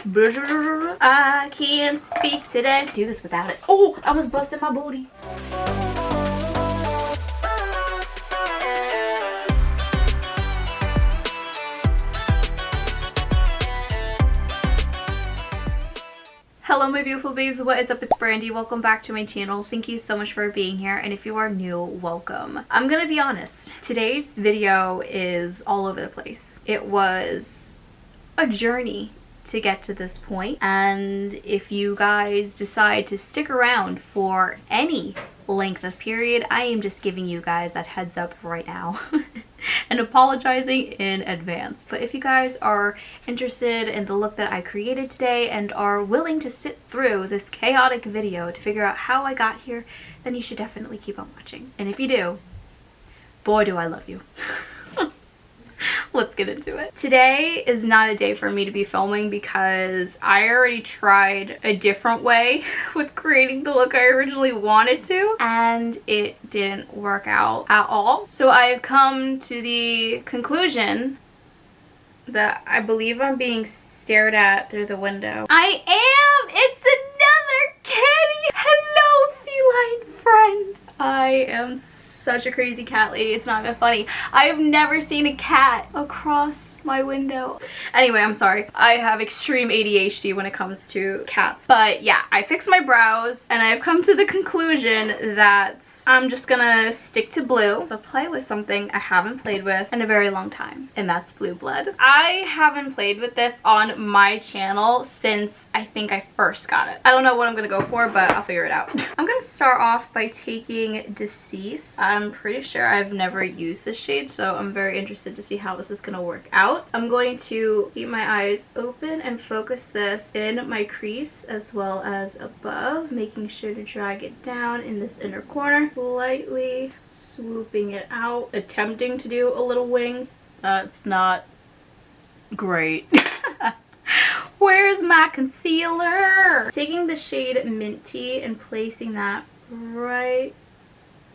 I can't speak today. Do this without it. Oh, I almost busted my booty. Hello my beautiful babes, what is up? It's Brandy. Welcome back to my channel. Thank you so much for being here, and if you are new, welcome. I'm gonna be honest, today's video is all over the place. It was a journey to get to this point, and if you guys decide to stick around for any length of period, I am just giving you guys that heads up right now and apologizing in advance. But if you guys are interested in the look that I created today and are willing to sit through this chaotic video to figure out how I got here, then you should definitely keep on watching. And if you do, boy do I love you. Let's get into it. Today is not a day for me to be filming because I already tried a different way with creating the look I originally wanted to, and it didn't work out at all. So I've come to the conclusion that I believe I'm being stared at through the window. I am! It's another kitty! Hello, feline friend! I am such a crazy cat lady, it's not even funny. I have never seen a cat across my window. Anyway, I'm sorry. I have extreme ADHD when it comes to cats. But yeah, I fixed my brows and I've come to the conclusion that I'm just gonna stick to blue, but play with something I haven't played with in a very long time, and that's blue blood. I haven't played with this on my channel since I think I first got it. I don't know what I'm gonna go for, but I'll figure it out. I'm gonna start off by taking Deceased. I'm pretty sure I've never used this shade, so I'm very interested to see how this is gonna work out. I'm going to keep my eyes open and focus this in my crease as well as above, making sure to drag it down in this inner corner, lightly swooping it out, attempting to do a little wing. That's not great. Where's my concealer? Taking the shade Minty and placing that right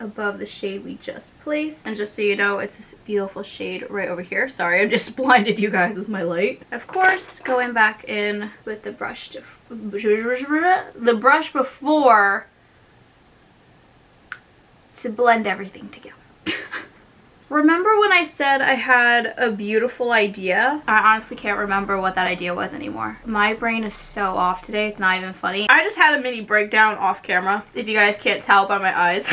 above the shade we just placed, and just so you know, it's this beautiful shade right over here. Sorry, I just blinded you guys with my light. Of course, going back in with the brush before to blend everything together. Remember when I said I had a beautiful idea? I honestly can't remember what that idea was anymore. My brain is so off today, it's not even funny. I just had a mini breakdown off camera, if you guys can't tell by my eyes.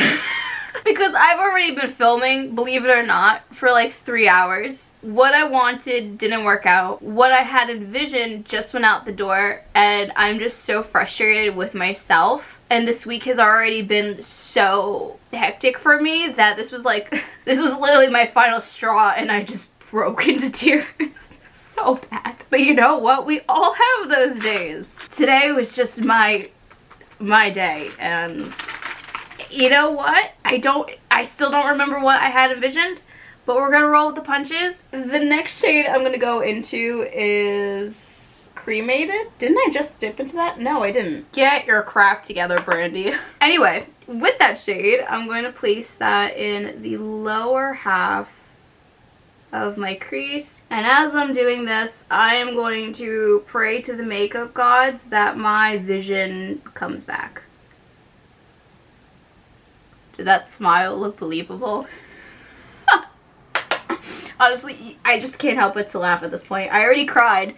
Because I've already been filming, believe it or not, for like 3 hours. What I wanted didn't work out. What I had envisioned just went out the door, and I'm just so frustrated with myself. And this week has already been so hectic for me that this was literally my final straw, and I just broke into tears. So bad. But you know what? We all have those days. Today was just my day, and you know what? I still don't remember what I had envisioned, but we're gonna roll with the punches. The next shade I'm gonna go into is Cremated. Didn't I just dip into that? No, I didn't. Get your crap together, Brandy. Anyway, with that shade, I'm going to place that in the lower half of my crease, and as I'm doing this, I am going to pray to the makeup gods that my vision comes back. Did that smile look believable? Honestly, I just can't help but to laugh at this point. I already cried.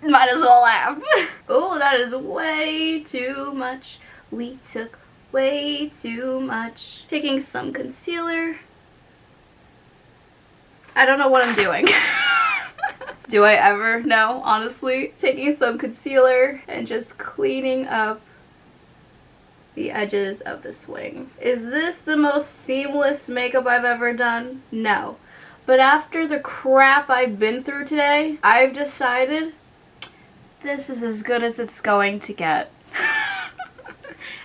Might as well laugh. Oh, that is way too much. We took way too much. Taking some concealer. I don't know what I'm doing. Do I ever know, honestly? Taking some concealer and just cleaning up the edges of the swing. Is this the most seamless makeup I've ever done? No. But after the crap I've been through today, I've decided this is as good as it's going to get.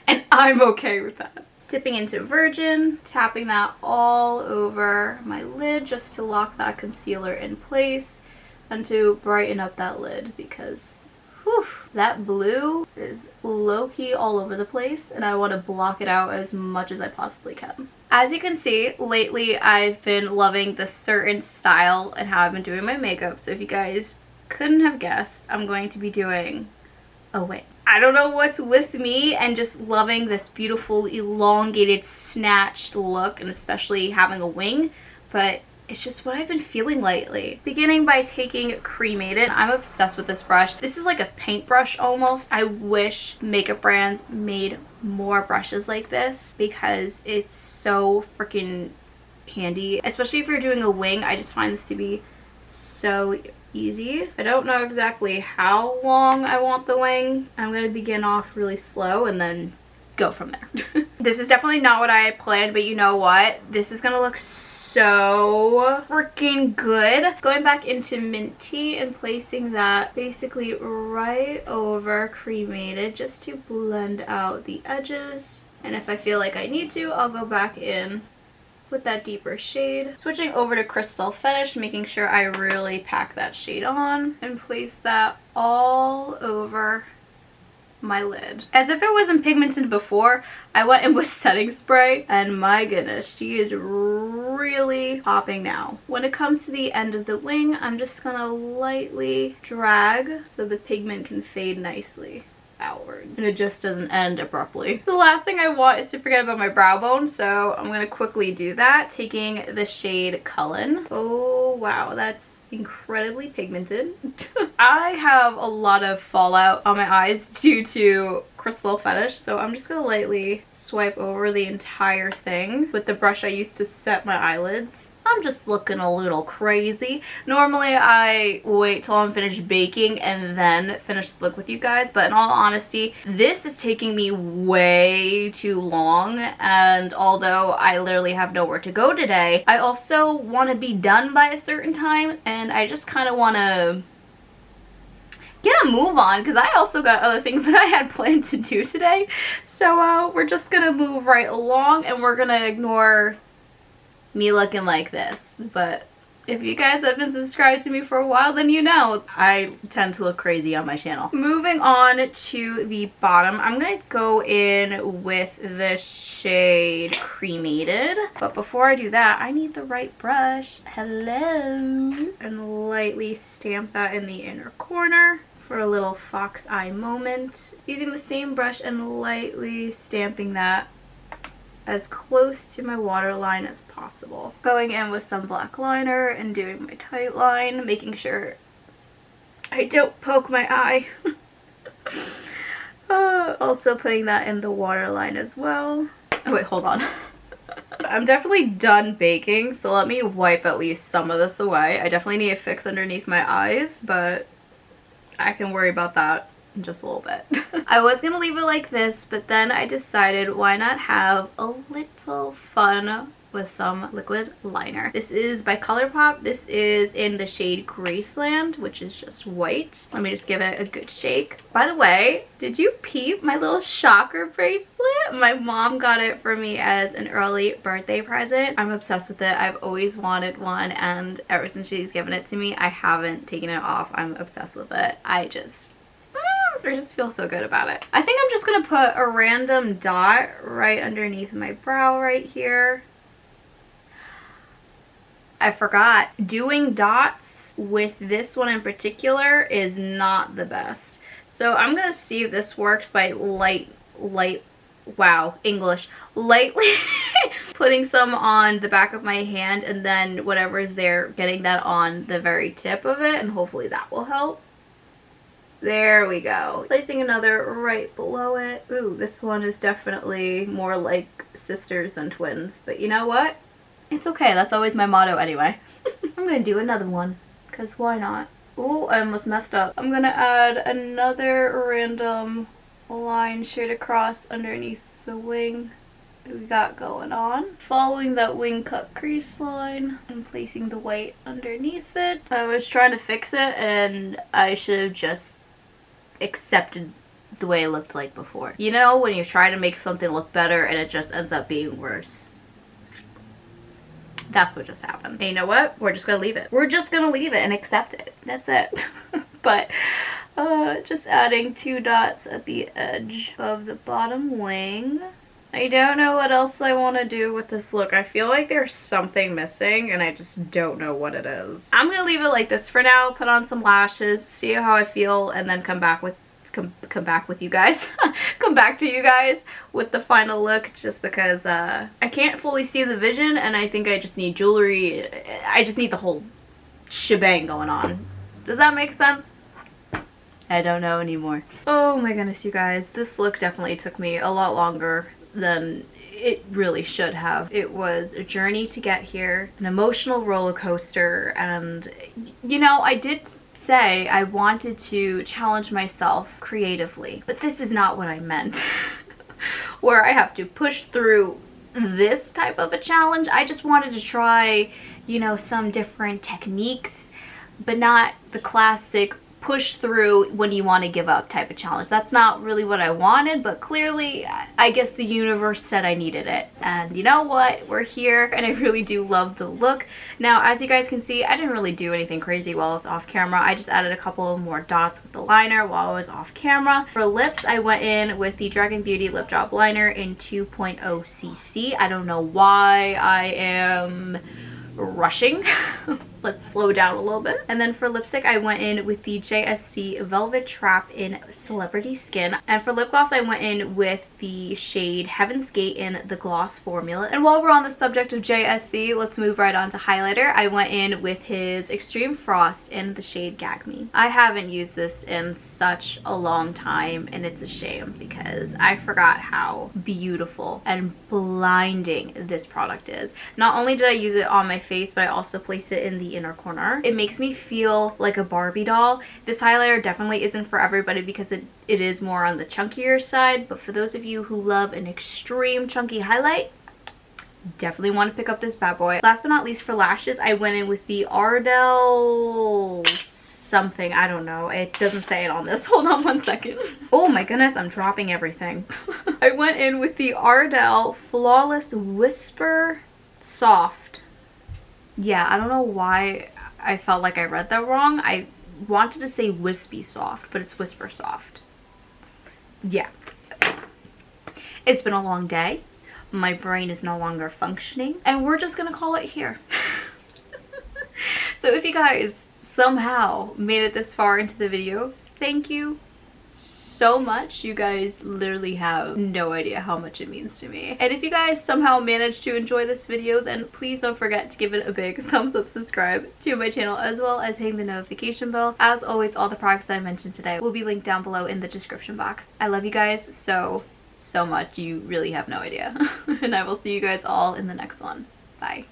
And I'm okay with that. Dipping into Virgin, tapping that all over my lid just to lock that concealer in place and to brighten up that lid, because whew, that blue is low-key all over the place and I want to block it out as much as I possibly can. As you can see, lately I've been loving this certain style and how I've been doing my makeup, so if you guys couldn't have guessed I'm going to be doing a wing. I don't know what's with me and just loving this beautiful elongated snatched look, and especially having a wing, but it's just what I've been feeling lately. Beginning by taking Cremated. I'm obsessed with this brush. This is like a paintbrush almost. I wish makeup brands made more brushes like this because it's so freaking handy, especially if you're doing a wing. I just find this to be so easy. I don't know exactly how long I want the wing. I'm gonna begin off really slow and then go from there. This is definitely not what I had planned, but you know what? This is gonna look so freaking good. Going back into Minty and placing that basically right over Cremated just to blend out the edges. And if I feel like I need to, I'll go back in with that deeper shade. Switching over to Crystal Fetish, making sure I really pack that shade on and place that all over my lid. As if it wasn't pigmented before, I went in with setting spray, and my goodness, she is really popping now. When it comes to the end of the wing, I'm just gonna lightly drag so the pigment can fade nicely outward and it just doesn't end abruptly. The last thing I want is to forget about my brow bone, so I'm gonna quickly do that, taking the shade Cullen. Oh wow, that's incredibly pigmented. I have a lot of fallout on my eyes due to Crystal Fetish, so I'm just gonna lightly swipe over the entire thing with the brush I used to set my eyelids. I'm just looking a little crazy. Normally I wait till I'm finished baking and then finish the look with you guys, but in all honesty, this is taking me way too long, and although I literally have nowhere to go today, I also want to be done by a certain time, and I just kind of want to get a move on because I also got other things that I had planned to do today. So we're just gonna move right along and we're gonna ignore me looking like this. But if you guys have been subscribed to me for a while, then you know I tend to look crazy on my channel. Moving on to the bottom, I'm gonna go in with the shade Cremated, but before I do that, I need the right brush. Hello. And lightly stamp that in the inner corner for a little fox eye moment. Using the same brush and lightly stamping that as close to my waterline as possible. Going in with some black liner and doing my tight line, making sure I don't poke my eye. Also putting that in the waterline as well. Oh wait, hold on. I'm definitely done baking, so let me wipe at least some of this away. I definitely need a fix underneath my eyes, but I can worry about that in just a little bit. I was gonna leave it like this, but then I decided why not have a little fun with some liquid liner. This is by Colourpop. This is in the shade Graceland, which is just white. Let me just give it a good shake. By the way, did you peep my little shocker bracelet? My mom got it for me as an early birthday present. I'm obsessed with it. I've always wanted one, and ever since she's given it to me, I haven't taken it off. I'm obsessed with it. I just feel so good about it. I think I'm just gonna put a random dot right underneath my brow right here. I forgot. Doing dots with this one in particular is not the best. So I'm gonna see if this works by lightly putting some on the back of my hand, and then whatever is there, getting that on the very tip of it, and hopefully that will help. There we go. Placing another right below it. Ooh, this one is definitely more like sisters than twins. But you know what? It's okay. That's always my motto anyway. I'm gonna do another one, because why not? Ooh, I almost messed up. I'm gonna add another random line straight across underneath the wing we got going on. Following that wing cut crease line and placing the white underneath it. I was trying to fix it, and I should have just accepted the way it looked like before. You know, when you try to make something look better and it just ends up being worse. That's what just happened. And you know what? We're just gonna leave it. We're just gonna leave it and accept it. That's it. But just adding 2 dots at the edge of the bottom wing. I don't know what else I want to do with this look. I feel like there's something missing and I just don't know what it is. I'm gonna leave it like this for now, put on some lashes, see how I feel, and then come back with you guys come back to you guys with the final look, just because I can't fully see the vision and I think I just need jewelry. I just need the whole shebang going on. Does that make sense? I don't know anymore. Oh my goodness, you guys, this look definitely took me a lot longer than it really should have. It was a journey to get here, an emotional roller coaster, and you know, I did say I wanted to challenge myself creatively, but this is not what I meant. Where I have to push through this type of a challenge. I just wanted to try, you know, some different techniques, but not the classic push through when you want to give up type of challenge. That's not really what I wanted, but clearly I guess the universe said I needed it. And you know what? We're here and I really do love the look. Now, as you guys can see, I didn't really do anything crazy while I was off camera. I just added a couple of more dots with the liner while I was off camera. For lips, I went in with the Dragun Beauty Lip Drop Liner in 2.0 cc. I don't know why I am rushing. Let's slow down a little bit. And then for lipstick, I went in with the JSC Velvet Trap in Celebrity Skin. And for lip gloss, I went in with the shade Heaven's Gate in the Gloss Formula. And while we're on the subject of JSC, let's move right on to highlighter. I went in with his Extreme Frost in the shade Gag Me. I haven't used this in such a long time, and it's a shame because I forgot how beautiful and blinding this product is. Not only did I use it on my face, but I also placed it in the inner corner. It makes me feel like a Barbie doll. This highlighter definitely isn't for everybody because it is more on the chunkier side, but for those of you who love an extreme chunky highlight, definitely want to pick up this bad boy. Last but not least, for lashes, I went in with the Ardell something. I don't know. It doesn't say it on this. Hold on one second. Oh my goodness, I'm dropping everything. I went in with the Ardell Flawless Whisper Soft. Yeah, I don't know why I felt like I read that wrong. I wanted to say Wispy Soft, but it's Whisper Soft. Yeah. It's been a long day. My brain is no longer functioning, and we're just gonna call it here. So if you guys somehow made it this far into the video, thank you so much. You guys literally have no idea how much it means to me. And if you guys somehow managed to enjoy this video, then please don't forget to give it a big thumbs up, subscribe to my channel, as well as hitting the notification bell. As always, all the products that I mentioned today will be linked down below in the description box. I love you guys so much. You really have no idea. And I will see you guys all in the next one. Bye.